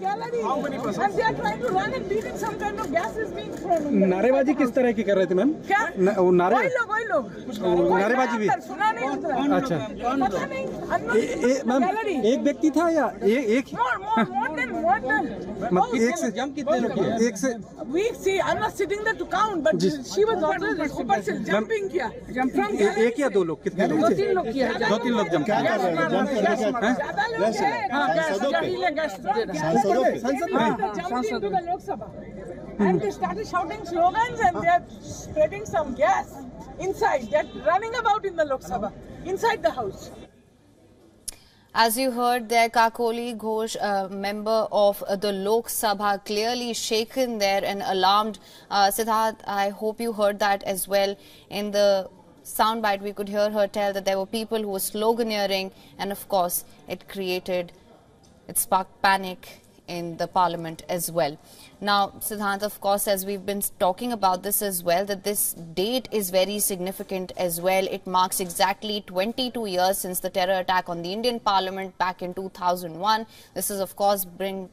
gallery. And they are trying to run and beating some kind of gas is being thrown. नारेबाजी किस तरह की कर रहे थे मैम? क्या? वही लोग नारेबाजी भी? सुना नहीं उतना। अच्छा। पता नहीं। मैम एक व्यक्ति था या एक? More than. एक से जंप कितने लोग किए? एक से? I'm not sitting there to count, but she was already jumping किया। एक या दो लोग कितने लोग? 2-3 लोग किया। 2-3 लोग जंप किए। Jumped into the Lok Sabha, and they started shouting slogans, and they are spreading some gas inside. They're running about in the Lok Sabha, inside the house. As you heard there, Kakoli Ghosh, member of the Lok Sabha, clearly shaken there and alarmed. Siddharth, I hope you heard that as well. In the soundbite, we could hear her tell that there were people who were sloganeering, and of course, it sparked panic in the parliament as well. Now, Siddharth, of course, as we've been talking about this as well, that this date is very significant as well. It marks exactly 22 years since the terror attack on the Indian Parliament back in 2001. This of course brings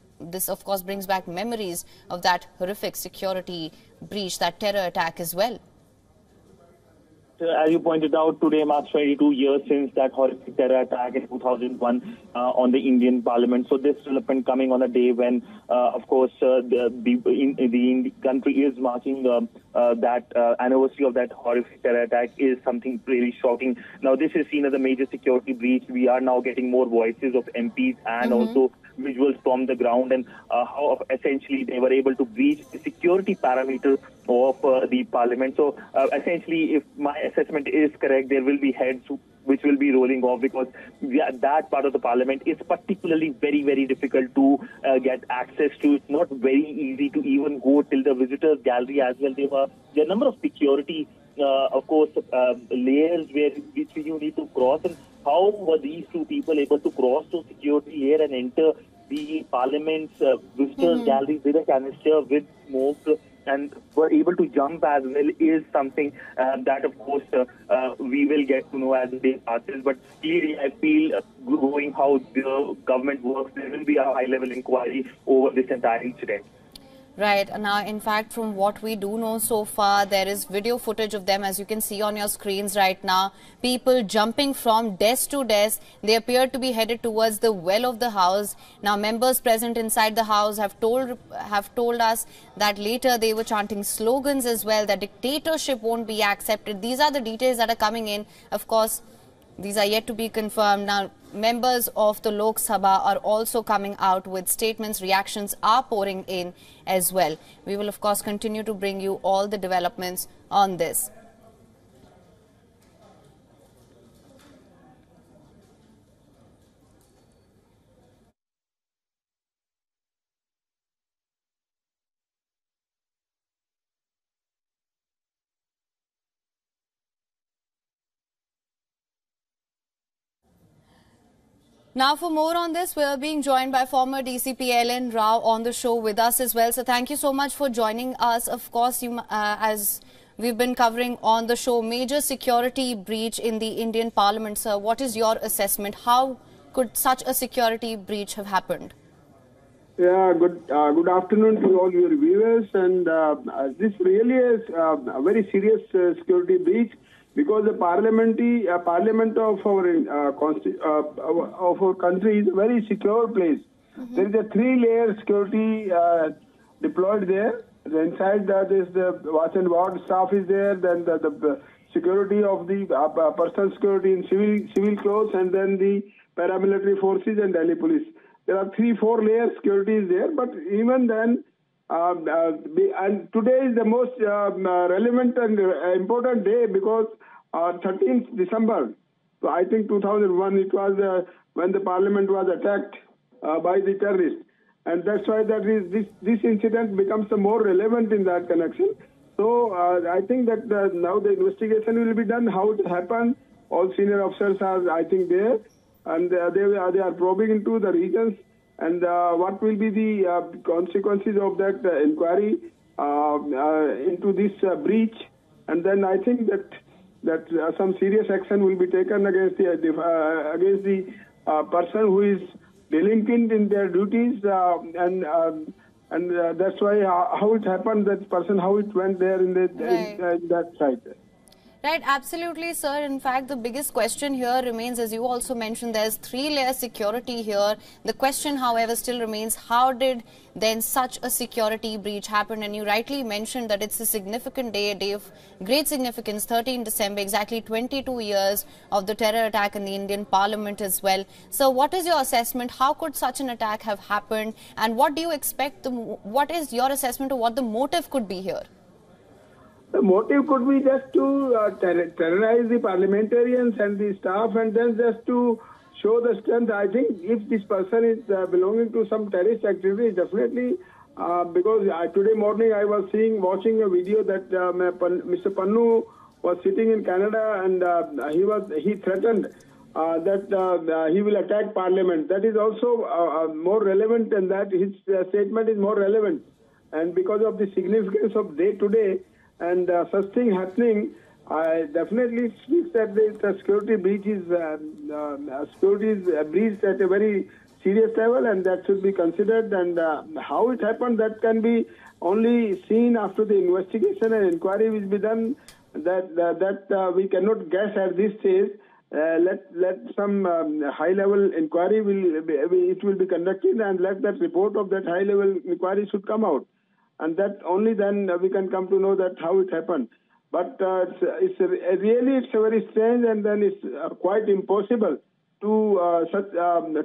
back memories of that horrific security breach, that terror attack as well. As you pointed out, today marks 22 years since that horrific terror attack in 2001 on the Indian Parliament. So this development coming on a day when, of course, the country is marking that anniversary of that horrific terror attack is something really shocking. Now, this is seen as a major security breach. We are now getting more voices of MPs and also visuals from the ground, and how essentially they were able to breach the security parameter of the parliament. So essentially, if my assessment is correct, there will be heads which will be rolling off, because that part of the parliament is particularly very, very difficult to get access to. It's not very easy to even go till the visitors gallery as well. There are a number of security, of course, layers which you need to cross. And how were these two people able to cross those security layer and enter the parliament's visitors gallery with a canister, with smoke, and were able to jump as well, is something that, of course, we will get to know as the day passes. But clearly, I feel, going how the government works, there will be a high-level inquiry over this entire incident. Right. Now, in fact, from what we do know so far, there is video footage of them, as you can see on your screens right now. People jumping from desk to desk. They appear to be headed towards the well of the house. Now, members present inside the house have told us that later they were chanting slogans as well, that dictatorship won't be accepted. These are the details that are coming in. Of course, these are yet to be confirmed. Now, members of the Lok Sabha are also coming out with statements. Reactions are pouring in as well. We will, of course, continue to bring you all the developments on this. Now, for more on this, we are being joined by former DCP L.N. Rao on the show with us as well. So, thank you so much for joining us. Of course, as we've been covering on the show, major security breach in the Indian Parliament. Sir, what is your assessment? How could such a security breach have happened? Yeah, good afternoon to all your viewers. And this really is a very serious security breach, because the parliament of our country is a very secure place. There is a 3-layer security deployed there. Inside that is the watch and ward staff is there. Then the security of the personal security in civil clothes, and then the paramilitary forces and Delhi police. There are 3-4 layer securities there. But even then, and today is the most relevant and important day, because 13th December, so I think 2001, it was when the parliament was attacked by the terrorists. And that's why this incident becomes more relevant in that connection. So I think that now the investigation will be done, how it happened. All senior officers are, I think, there. And they are probing into the reasons and what will be the consequences of that inquiry into this breach. And then I think that some serious action will be taken against the person who is delinquent in their duties, and that's why how it happened, that person, how it went there in that site. Right, absolutely, sir. In fact, the biggest question here remains, as you also mentioned, there's 3-layer security here. The question, however, still remains, how did then such a security breach happen? And you rightly mentioned that it's a significant day, a day of great significance, 13 December, exactly 22 years of the terror attack in the Indian Parliament as well. So what is your assessment? How could such an attack have happened? And what do you expect, what is your assessment of what the motive could be here? The motive could be just to terrorize the parliamentarians and the staff, and then just to show the strength. I think if this person is belonging to some terrorist activity, definitely, because today morning I was watching a video that Mr. Pannu was sitting in Canada, and he threatened that he will attack Parliament. That is also more relevant, and that his statement is more relevant. And because of the significance of day to day, and such thing happening, definitely speaks that the security breach is breached at a very serious level, and that should be considered. And how it happened, that can be only seen after the investigation and inquiry will be done. That we cannot guess at this stage. Let some high-level inquiry will be conducted, and let that report of that high-level inquiry should come out. And that only then we can come to know that how it happened. But it's very strange, and then it's quite impossible to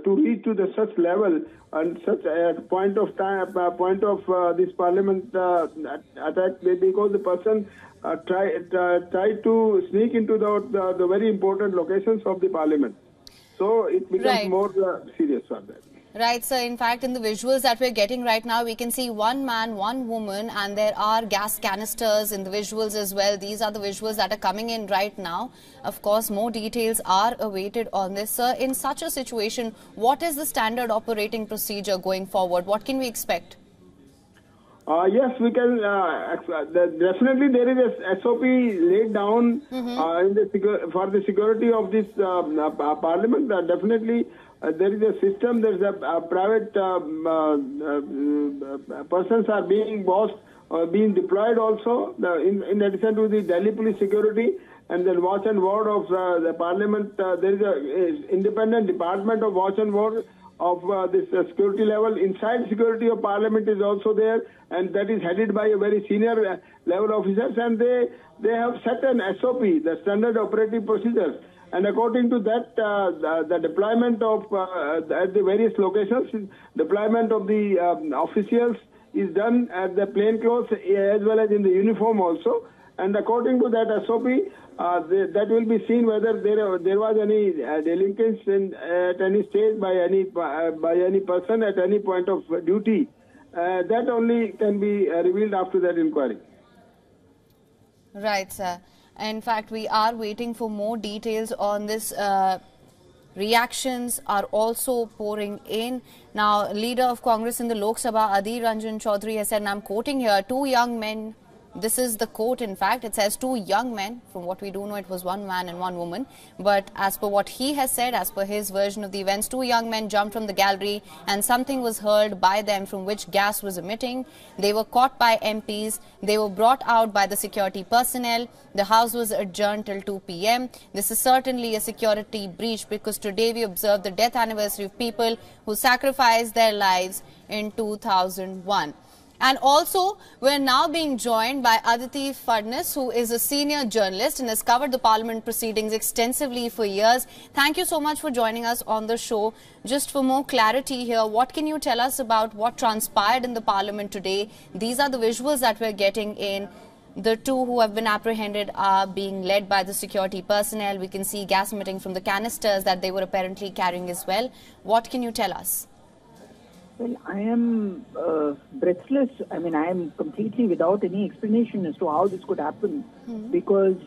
reach to such level and such a point of this Parliament attack, because the person tried to sneak into the very important locations of the Parliament. So it becomes more serious for that. Right, sir. In fact, in the visuals that we're getting right now, we can see one man, one woman, and there are gas canisters in the visuals as well. These are the visuals that are coming in right now. Of course, more details are awaited on this. Sir, in such a situation, what is the standard operating procedure going forward? What can we expect? Yes, we can. Definitely, there is a SOP laid down for the security of this Parliament. Definitely. There is a system, there is a private persons are being bossed, being deployed also, in addition to the Delhi police security and the watch and ward of the Parliament. There is an independent department of watch and ward of this security level. Inside security of Parliament is also there, and that is headed by a very senior level officers, and they have set an SOP, the standard operating procedures. And according to that, the deployment of at the various locations, deployment of the officials is done at the plain clothes as well as in the uniform also. And according to that SOP, that will be seen whether there was any delinquents at any stage by any person at any point of duty. That only can be revealed after that inquiry. Right, sir. In fact, we are waiting for more details on this. Reactions are also pouring in. Now, leader of Congress in the Lok Sabha, Adhir Ranjan Chaudhary, has said, and I'm quoting here, 2 young men. This is the quote, in fact. It says 2 young men. From what we do know, it was 1 man and 1 woman. But as per what he has said, as per his version of the events, 2 young men jumped from the gallery and something was heard by them from which gas was emitting. They were caught by MPs. They were brought out by the security personnel. The House was adjourned till 2 p.m. This is certainly a security breach because today we observe the death anniversary of people who sacrificed their lives in 2001. And also, we're now being joined by Aditi Fadnis, who is a senior journalist and has covered the Parliament proceedings extensively for years. Thank you so much for joining us on the show. Just for more clarity here, what can you tell us about what transpired in the Parliament today? These are the visuals that we're getting in. The 2 who have been apprehended are being led by the security personnel. We can see gas emitting from the canisters that they were apparently carrying as well. What can you tell us? Well, I am breathless. I mean, I am completely without any explanation as to how this could happen because,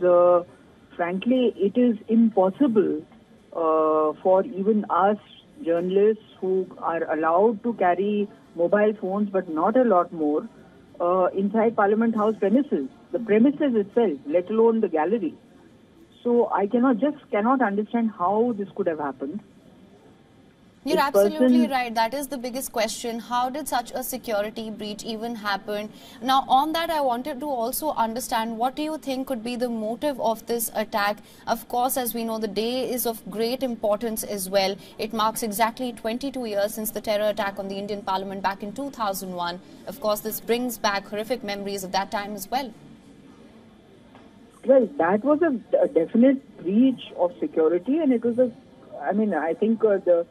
frankly, it is impossible for even us journalists who are allowed to carry mobile phones but not a lot more inside Parliament House premises, the premises itself, let alone the gallery. So I cannot understand how this could have happened. You're absolutely right. That is the biggest question. How did such a security breach even happen? Now, on that, I wanted to also understand, what do you think could be the motive of this attack? Of course, as we know, the day is of great importance as well. It marks exactly 22 years since the terror attack on the Indian Parliament back in 2001. Of course, this brings back horrific memories of that time as well. Well, that was a definite breach of security, and it was I think the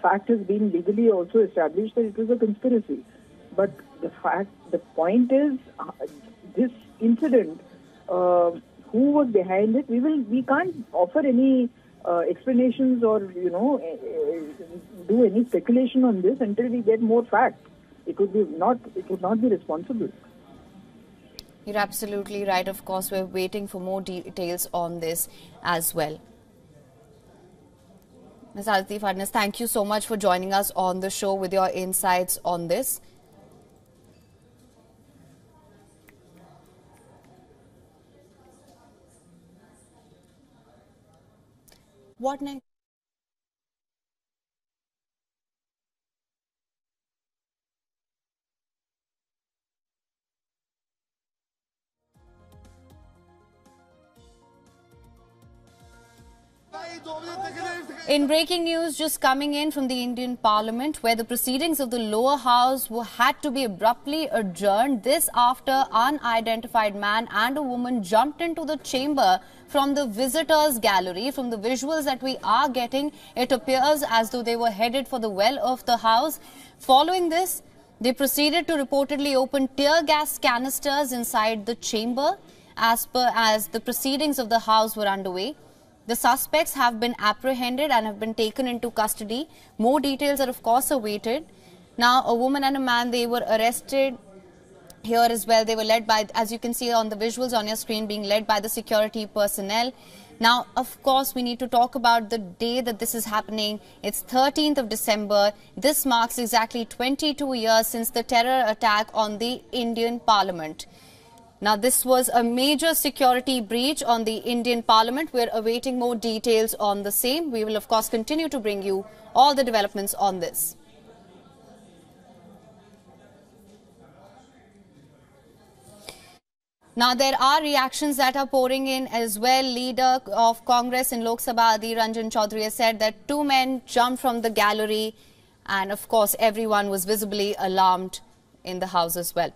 fact has been legally also established that it was a conspiracy. But the point is, this incident, who was behind it? We can't offer any explanations or do any speculation on this until we get more facts. It would not be responsible. You're absolutely right. Of course, we're waiting for more details on this as well. Ms. Aditi Fadnas, thank you so much for joining us on the show with your insights on this. What next? In breaking news just coming in from the Indian Parliament, where the proceedings of the lower house had to be abruptly adjourned, this after unidentified man and a woman jumped into the chamber from the visitors gallery. From the visuals that we are getting, it appears as though they were headed for the well of the house. Following this, they proceeded to reportedly open tear gas canisters inside the chamber as the proceedings of the house were underway. The suspects have been apprehended and have been taken into custody. More details are, of course, awaited. Now, a woman and a man, they were arrested here as well. They were led by, as you can see on the visuals on your screen, being led by the security personnel. Now, of course, we need to talk about the day that this is happening. It's 13th of December. This marks exactly 22 years since the terror attack on the Indian Parliament. Now, this was a major security breach on the Indian Parliament. We're awaiting more details on the same. We will, of course, continue to bring you all the developments on this. Now, there are reactions that are pouring in as well. Leader of Congress in Lok Sabha, Adhir Ranjan Chaudhary, has said that two men jumped from the gallery, and, of course, everyone was visibly alarmed in the house as well.